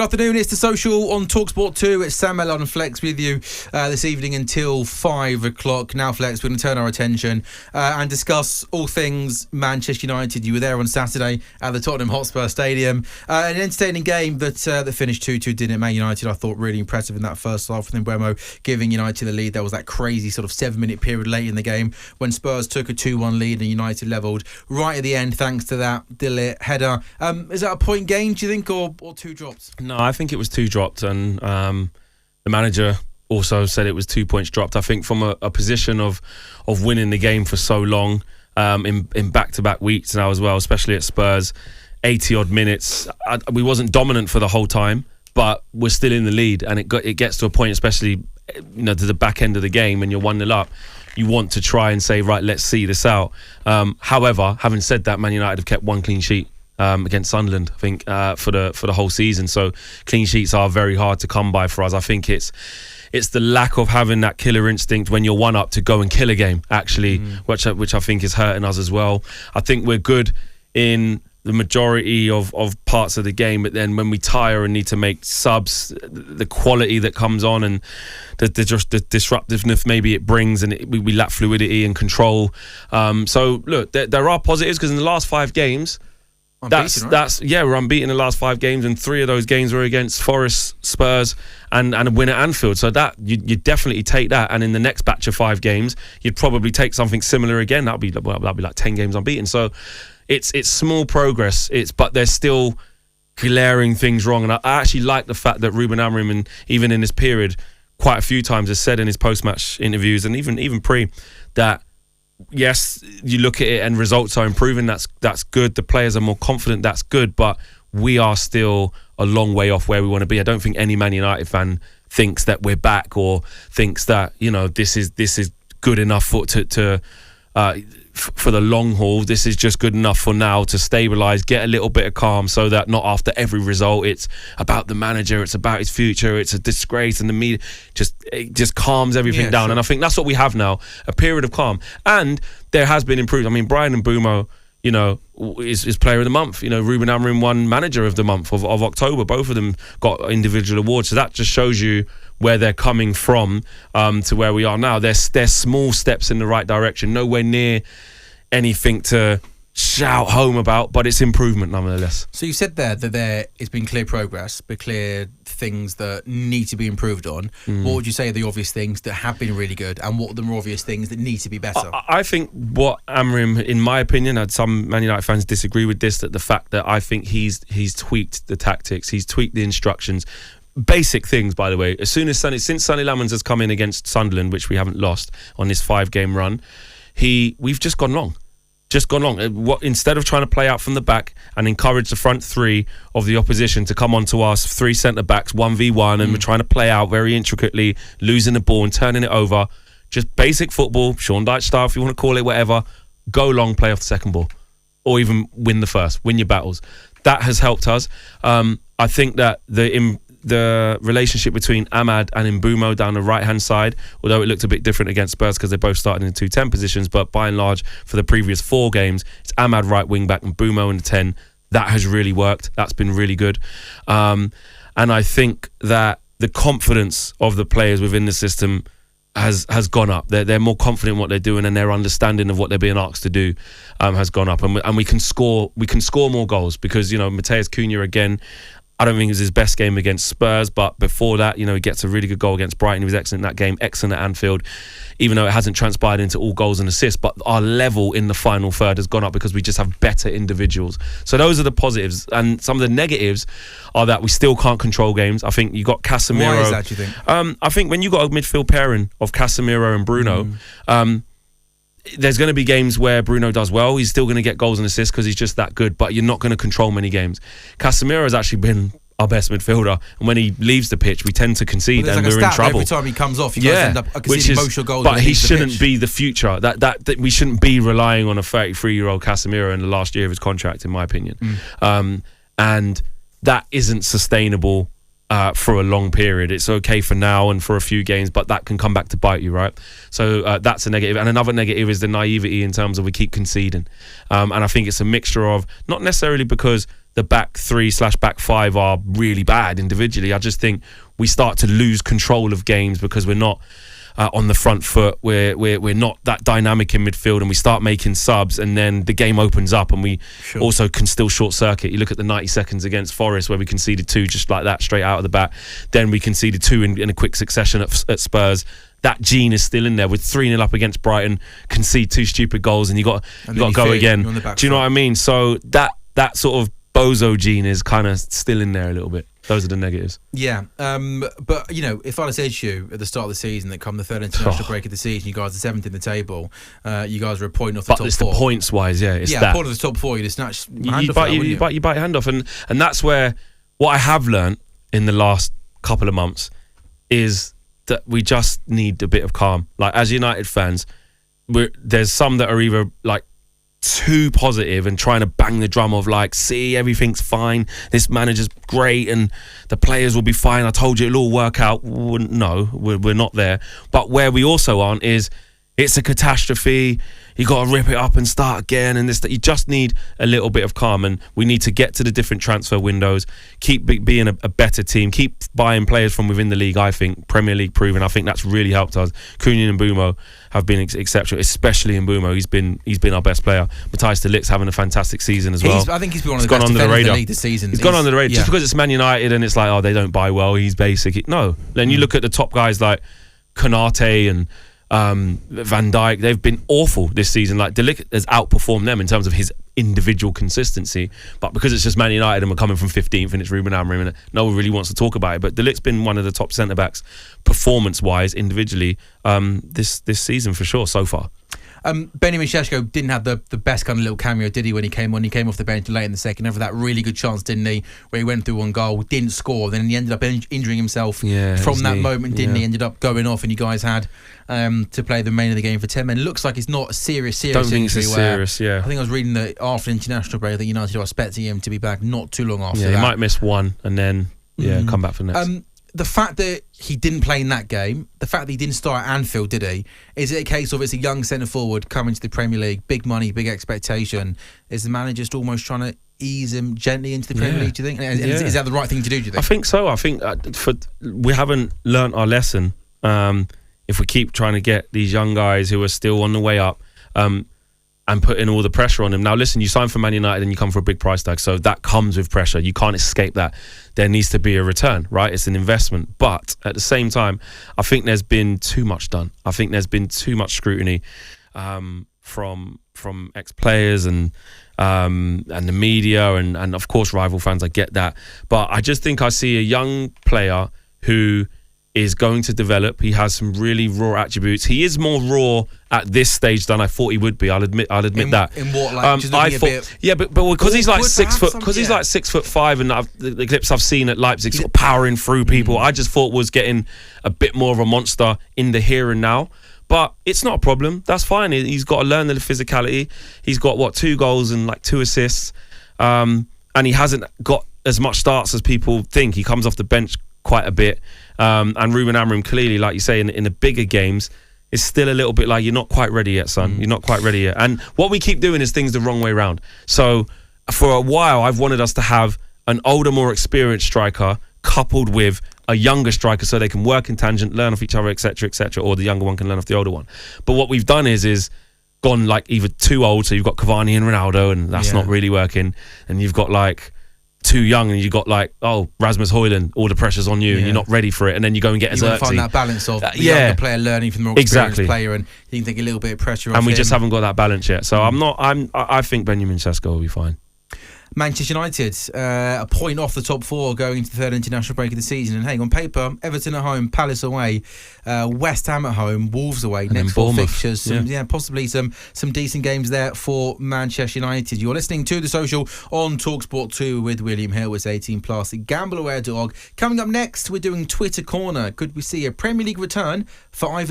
Good afternoon, it's The Social on talkSPORT 2. It's Sam, Ellard and Flex with you this evening until 5 o'clock. Now, Flex, we're going to turn our attention and discuss all things Manchester United. You were there on Saturday at the Tottenham Hotspur Stadium. An entertaining game that finished 2-2, didn't it? Man United, I thought, really impressive in that first half with Mbeumo giving United the lead. There was that crazy sort of 7-minute period late in the game when Spurs took a 2-1 lead and United levelled right at the end thanks to that Dillit header. Is that a point gain, do you think, or two drops? No, I think it was 2 dropped, and the manager also said it was 2 points dropped. I think from a position of winning the game for so long in back-to-back weeks now as well, especially at Spurs, 80-odd minutes. We wasn't dominant for the whole time, but we're still in the lead, and it gets to a point, especially to the back end of the game when you're 1-0 up. You want to try and say, right, let's see this out. However, having said that, Man United have kept 1 clean sheet against Sunderland, I think, for the whole season. So clean sheets are very hard to come by for us. I think it's the lack of having that killer instinct when you're 1 up to go and kill a game, actually, which I think is hurting us as well. I think we're good in the majority of parts of the game, but then when we tire and need to make subs, the quality that comes on and the disruptiveness maybe it brings, and we lack fluidity and control. So look, there are positives, because in the last 5 games, we're unbeaten in the last 5 games, and 3 of those games were against Forest, Spurs, and a win at Anfield. So that you definitely take that, and in the next batch of 5 games, you'd probably take something similar again. That'll be like 10 games unbeaten. So it's small progress. But there's still glaring things wrong, and I actually like the fact that Ruben Amorim, and even in this period, quite a few times has said in his post-match interviews and even pre that. Yes, you look at it and results are improving. That's good. The players are more confident. That's good. But we are still a long way off where we want to be. I don't think any Man United fan thinks that we're back, or thinks that this is good enough for the long haul. This is just good enough for now to stabilise, get a little bit of calm, so that not after every result it's about the manager, it's about his future, it's a disgrace, and the media just calms everything down. Sure. And I think that's what we have now, a period of calm. And there has been improvement. I mean, Brian Mbeumo, is player of the month. Ruben Amorim won manager of the month of October. Both of them got individual awards. So that just shows you where they're coming from to where we are now. They're small steps in the right direction. Nowhere near anything to shout home about, but it's improvement nonetheless. So you said there that it's been clear progress, but clear things that need to be improved on. What would you say are the obvious things that have been really good, and what are the more obvious things that need to be better? I think what Amorim, in my opinion, and some Man United fans disagree with this, that the fact that I think he's tweaked the tactics, he's tweaked the instructions. Basic things, by the way. Since Sonny Lamans has come in against Sunderland, which we haven't lost on this 5-game run, we've just gone long. Instead of trying to play out from the back and encourage the front 3 of the opposition to come onto us, 3 centre-backs, 1v1, and we're trying to play out very intricately, losing the ball and turning it over. Just basic football, Sean Dyche style, if you want to call it whatever. Go long, play off the second ball. Or even win the first, win your battles. That has helped us. I think that the relationship between Ahmad and Mbeumo down the right-hand side, although it looked a bit different against Spurs because they both started in 2 10 positions, but by and large, for the previous 4 games, it's Ahmad right wing-back and Mbeumo in the 10. That has really worked. That's been really good. And I think that the confidence of the players within the system has gone up. They're more confident in what they're doing, and their understanding of what they're being asked to do has gone up. And we can score more goals, because Matheus Cunha again, I don't think it was his best game against Spurs, but before that, he gets a really good goal against Brighton. He was excellent in that game, excellent at Anfield, even though it hasn't transpired into all goals and assists. But our level in the final third has gone up because we just have better individuals. So those are the positives. And some of the negatives are that we still can't control games. I think you got Casemiro. Why is that, do you think? I think when you got a midfield pairing of Casemiro and Bruno, there's going to be games where Bruno does well. He's still going to get goals and assists because he's just that good, but you're not going to control many games. Casemiro has actually been our best midfielder, and when he leaves the pitch, we tend to concede, and we're in trouble. Every time he comes off, you guys end up conceding emotional goals. But he shouldn't be the future. That we shouldn't be relying on a 33-year-old Casemiro in the last year of his contract, in my opinion. And that isn't sustainable for a long period. It's okay for now and for a few games, but that can come back to bite you, right? So that's a negative. And another negative is the naivety in terms of we keep conceding. And I think it's a mixture of, not necessarily because the back 3/back 5 are really bad individually. I just think we start to lose control of games because we're not on the front foot. We're not that dynamic in midfield, and we start making subs, and then the game opens up, and we also can still short circuit. You look at the 90 seconds against Forest where we conceded 2 just like that straight out of the bat. Then we conceded 2 in a quick succession at Spurs. That gene is still in there. With 3-0 up against Brighton, concede 2 stupid goals, and you got to go again. Do you know what I mean? So that sort of bozo gene is kind of still in there a little bit. Those are the negatives. Yeah, but if I'd have said to you at the start of the season that come the third international break of the season, you guys are 7th in the table, you guys are a point off the top 4. But it's the points wise, it's that. Yeah, point of the top 4, you just snatch your hand off. You bite your hand off, and that's where what I have learned in the last couple of months is that we just need a bit of calm. Like, as United fans, there's some that are either like too positive and trying to bang the drum of like, see, everything's fine, this manager's great and the players will be fine, I told you it'll all work out. No, we're not there. But where we also aren't is it's a catastrophe, you got to rip it up and start again, and you just need a little bit of calm, and we need to get to the different transfer windows, keep being a better team, keep buying players from within the league. I think Premier League proven, I think that's really helped us. Cunha and Mbeumo have been exceptional, especially in Mbeumo. He's been our best player. Matthijs de Ligt's having a fantastic season as well. I think he's been one of the best defenders in the league this season. He's gone under the radar just because it's Man United and it's like, oh, they don't buy well, he's basic. No, then you look at the top guys like Konate and Van Dijk, they've been awful this season. Like, De Ligt has outperformed them in terms of his individual consistency, but because it's just Man United and we're coming from 15th and it's Ruben Amorim and no one really wants to talk about it, but De Ligt's been one of the top centre-backs performance-wise individually this season for sure so far. Benjamin Šeško didn't have the best kind of little cameo, did he, when he came on? He came off the bench late in the second over that really good chance, didn't he, where he went through one goal, didn't score, then he ended up injuring himself from that moment, didn't he? Ended up going off, and you guys had to play the remainder of the game for 10 men. Looks like it's not a serious Don't think injury. It's serious, I think I was reading that after international break, that United are expecting him to be back not too long after that. He might miss one and then come back for next. The fact that he didn't play in that game, the fact that he didn't start at Anfield, did he? Is it a case of it's a young centre-forward coming to the Premier League, big money, big expectation? Is the manager just almost trying to ease him gently into the Premier League, do you think? And is that the right thing to do you think? I think so. I think we haven't learnt our lesson if we keep trying to get these young guys who are still on the way up and putting all the pressure on them. Now, listen, you sign for Man United and you come for a big price tag, so that comes with pressure. You can't escape that. There needs to be a return, right? It's an investment. But at the same time, I think there's been too much done. I think there's been too much scrutiny from ex-players and the media and of course rival fans. I get that. But I just think I see a young player who is going to develop. He has some really raw attributes. He is more raw at this stage than I thought he would be. I'll admit that. In what, like, just I thought, but because he's like 6 foot, because he's like 6'5", and the clips I've seen at Leipzig, sort of powering through people, I just thought was getting a bit more of a monster in the here and now. But it's not a problem. That's fine. He's got to learn the physicality. He's got 2 goals and like 2 assists, and he hasn't got as much starts as people think. He comes off the bench quite a bit, and Ruben Amorim clearly, like you say, in the bigger games, is still a little bit like, you're not quite ready yet, son. You're not quite ready yet. And what we keep doing is things the wrong way around. So for a while, I've wanted us to have an older, more experienced striker coupled with a younger striker so they can work in tangent, learn off each other, etc., or the younger one can learn off the older one. But what we've done is gone like either too old, so you've got Cavani and Ronaldo, and that's not really working, and you've got like too young, and you got like, Rasmus Højlund, all the pressure's on you, and you're not ready for it, and then you go and get you find that balance of the younger player learning from the more experienced player, and you can take a little bit of pressure off and we him. Just haven't got that balance yet. So I think Benjamin Šeško will be fine. Manchester United, a point off the top 4 going into the third international break of the season. And hey, on paper, Everton at home, Palace away, West Ham at home, Wolves away. And next 4 fixtures. Possibly some decent games there for Manchester United. You're listening to The Social on talkSPORT 2 with William Hill. It's 18+. Gamble aware dog. Coming up next, we're doing Twitter Corner. Could we see a Premier League return for Ivan